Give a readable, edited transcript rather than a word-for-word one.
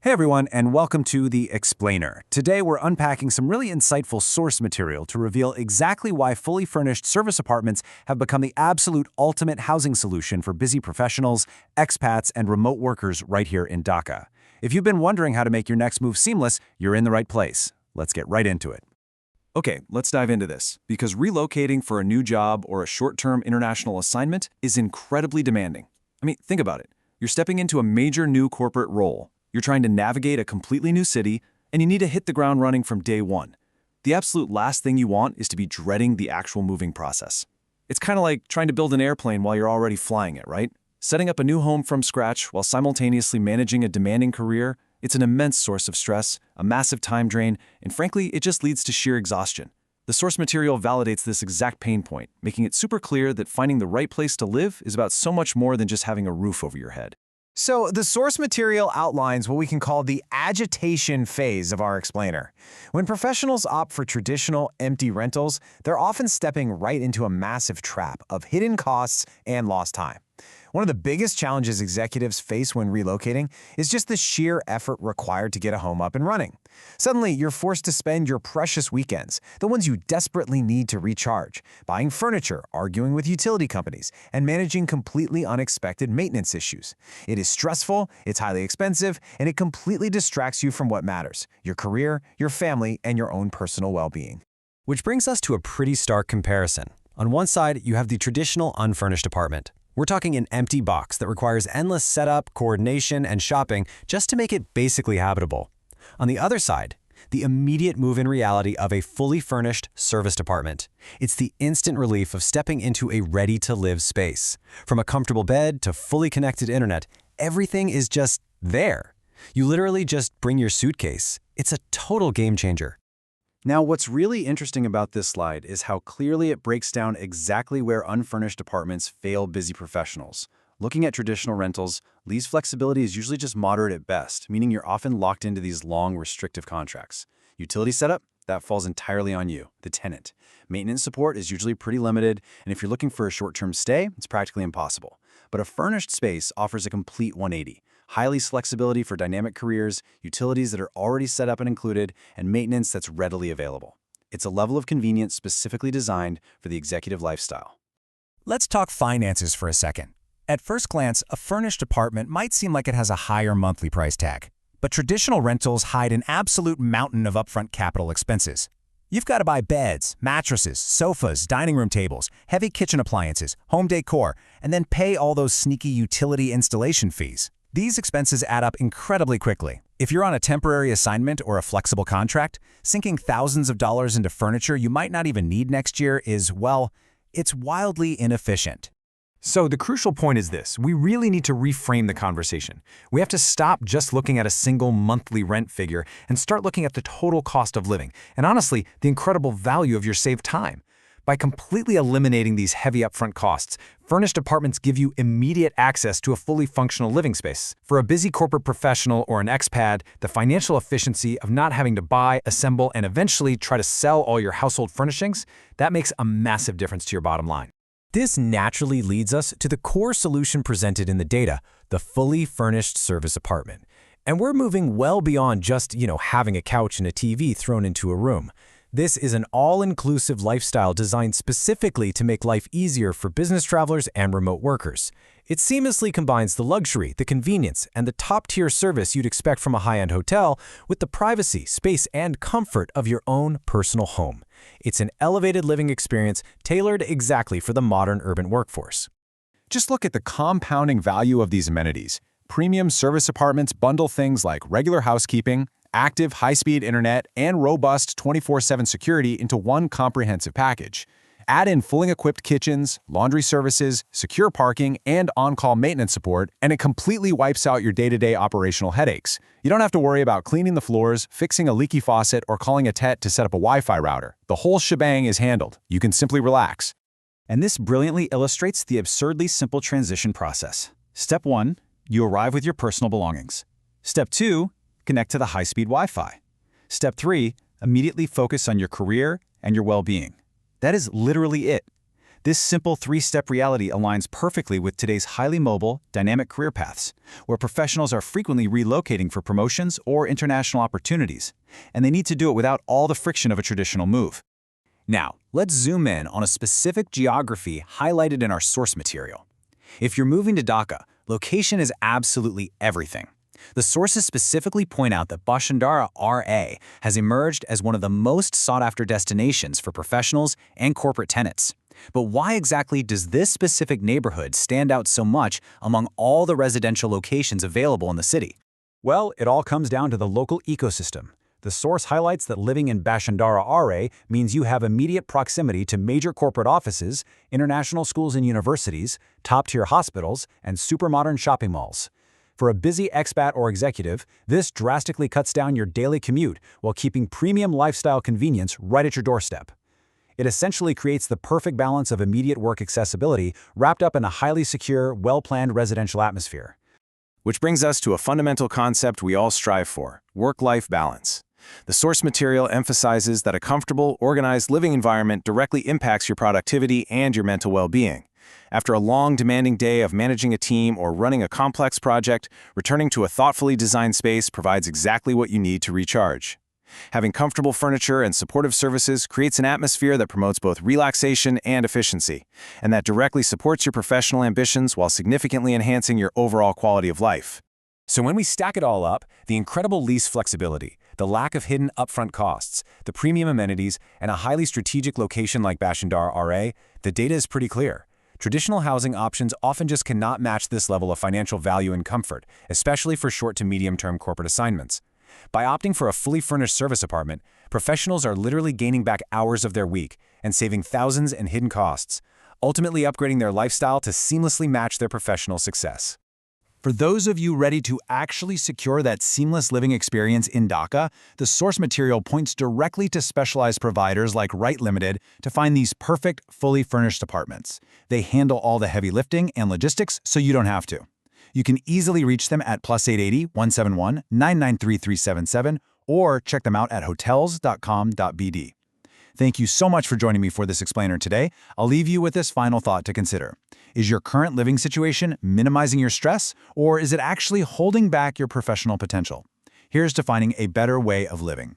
Hey everyone, and welcome to The Explainer. Today we're unpacking some really insightful source material to reveal exactly why fully furnished service apartments have become the absolute ultimate housing solution for busy professionals, expats, and remote workers right here in Dhaka. If you've been wondering how to make your next move seamless, you're in the right place. Let's get right into it. Okay, let's dive into this, because relocating for a new job or a short-term international assignment is incredibly demanding. I mean, think about it. You're stepping into a major new corporate role. You're trying to navigate a completely new city, and you need to hit the ground running from day one. The absolute last thing you want is to be dreading the actual moving process. It's kind of like trying to build an airplane while you're already flying it, right? Setting up a new home from scratch while simultaneously managing a demanding career, it's an immense source of stress, a massive time drain, and frankly, it just leads to sheer exhaustion. The source material validates this exact pain point, making it super clear that finding the right place to live is about so much more than just having a roof over your head. So the source material outlines what we can call the agitation phase of our explainer. When professionals opt for traditional empty rentals, they're often stepping right into a massive trap of hidden costs and lost time. One of the biggest challenges executives face when relocating is just the sheer effort required to get a home up and running. Suddenly, you're forced to spend your precious weekends, the ones you desperately need to recharge, buying furniture, arguing with utility companies, and managing completely unexpected maintenance issues. It is stressful, it's highly expensive, and it completely distracts you from what matters: your career, your family, and your own personal well-being. Which brings us to a pretty stark comparison. On one side, you have the traditional unfurnished apartment. We're talking an empty box that requires endless setup, coordination, and shopping just to make it basically habitable. On the other side, the immediate move-in reality of a fully furnished, serviced apartment. It's the instant relief of stepping into a ready-to-live space. From a comfortable bed to fully connected internet, everything is just there. You literally just bring your suitcase. It's a total game changer. Now, what's really interesting about this slide is how clearly it breaks down exactly where unfurnished apartments fail busy professionals. Looking at traditional rentals, lease flexibility is usually just moderate at best, meaning you're often locked into these long, restrictive contracts. Utility setup? That falls entirely on you, the tenant. Maintenance support is usually pretty limited, and if you're looking for a short-term stay, it's practically impossible. But a furnished space offers a complete 180. Highly flexibility for dynamic careers, utilities that are already set up and included, and maintenance that's readily available. It's a level of convenience specifically designed for the executive lifestyle. Let's talk finances for a second. At first glance, a furnished apartment might seem like it has a higher monthly price tag. But traditional rentals hide an absolute mountain of upfront capital expenses. You've got to buy beds, mattresses, sofas, dining room tables, heavy kitchen appliances, home decor, and then pay all those sneaky utility installation fees. These expenses add up incredibly quickly. If you're on a temporary assignment or a flexible contract, sinking thousands of dollars into furniture you might not even need next year is, well, it's wildly inefficient. So the crucial point is this: we really need to reframe the conversation. We have to stop just looking at a single monthly rent figure and start looking at the total cost of living, and honestly, the incredible value of your saved time. By completely eliminating these heavy upfront costs, furnished apartments give you immediate access to a fully functional living space. For a busy corporate professional or an expat, the financial efficiency of not having to buy, assemble, and eventually try to sell all your household furnishings, that makes a massive difference to your bottom line. This naturally leads us to the core solution presented in the data, the fully furnished service apartment. And we're moving well beyond just, having a couch and a TV thrown into a room. This is an all-inclusive lifestyle designed specifically to make life easier for business travelers and remote workers. It seamlessly combines the luxury, the convenience, and the top-tier service you'd expect from a high-end hotel with the privacy, space, and comfort of your own personal home. It's an elevated living experience tailored exactly for the modern urban workforce. Just look at the compounding value of these amenities. Premium service apartments bundle things like regular housekeeping, active high-speed internet, and robust 24/7 security into one comprehensive package. Add in fully equipped kitchens, laundry services, secure parking, and on-call maintenance support, and it completely wipes out your day-to-day operational headaches. You don't have to worry about cleaning the floors, fixing a leaky faucet, or calling a tech to set up a Wi-Fi router. The whole shebang is handled. You can simply relax. And this brilliantly illustrates the absurdly simple transition process. Step 1, you arrive with your personal belongings. Step 2, connect to the high-speed Wi-Fi. Step 3, immediately focus on your career and your well-being. That is literally it. This simple three-step reality aligns perfectly with today's highly mobile, dynamic career paths, where professionals are frequently relocating for promotions or international opportunities, and they need to do it without all the friction of a traditional move. Now, let's zoom in on a specific geography highlighted in our source material. If you're moving to Dhaka, location is absolutely everything. The sources specifically point out that Bashundhara R has emerged as one of the most sought-after destinations for professionals and corporate tenants. But why exactly does this specific neighborhood stand out so much among all the residential locations available in the city? Well, it all comes down to the local ecosystem. The source highlights that living in Bashundhara R means you have immediate proximity to major corporate offices, international schools and universities, top-tier hospitals, and super-modern shopping malls. For a busy expat or executive, this drastically cuts down your daily commute while keeping premium lifestyle convenience right at your doorstep. It essentially creates the perfect balance of immediate work accessibility wrapped up in a highly secure, well-planned residential atmosphere. Which brings us to a fundamental concept we all strive for: work-life balance. The source material emphasizes that a comfortable, organized living environment directly impacts your productivity and your mental well-being. After a long, demanding day of managing a team or running a complex project, returning to a thoughtfully designed space provides exactly what you need to recharge. Having comfortable furniture and supportive services creates an atmosphere that promotes both relaxation and efficiency, and that directly supports your professional ambitions while significantly enhancing your overall quality of life. So when we stack it all up, the incredible lease flexibility, the lack of hidden upfront costs, the premium amenities, and a highly strategic location like Bashundhara R, the data is pretty clear. Traditional housing options often just cannot match this level of financial value and comfort, especially for short to medium-term corporate assignments. By opting for a fully furnished service apartment, professionals are literally gaining back hours of their week and saving thousands in hidden costs, ultimately upgrading their lifestyle to seamlessly match their professional success. For those of you ready to actually secure that seamless living experience in Dhaka, the source material points directly to specialized providers like REIT-Limited to find these perfect, fully furnished apartments. They handle all the heavy lifting and logistics so you don't have to. You can easily reach them at +880 171 993 377 or check them out at hotels.com.bd. Thank you so much for joining me for this explainer today. I'll leave you with this final thought to consider. Is your current living situation minimizing your stress, or is it actually holding back your professional potential? Here's to finding a better way of living.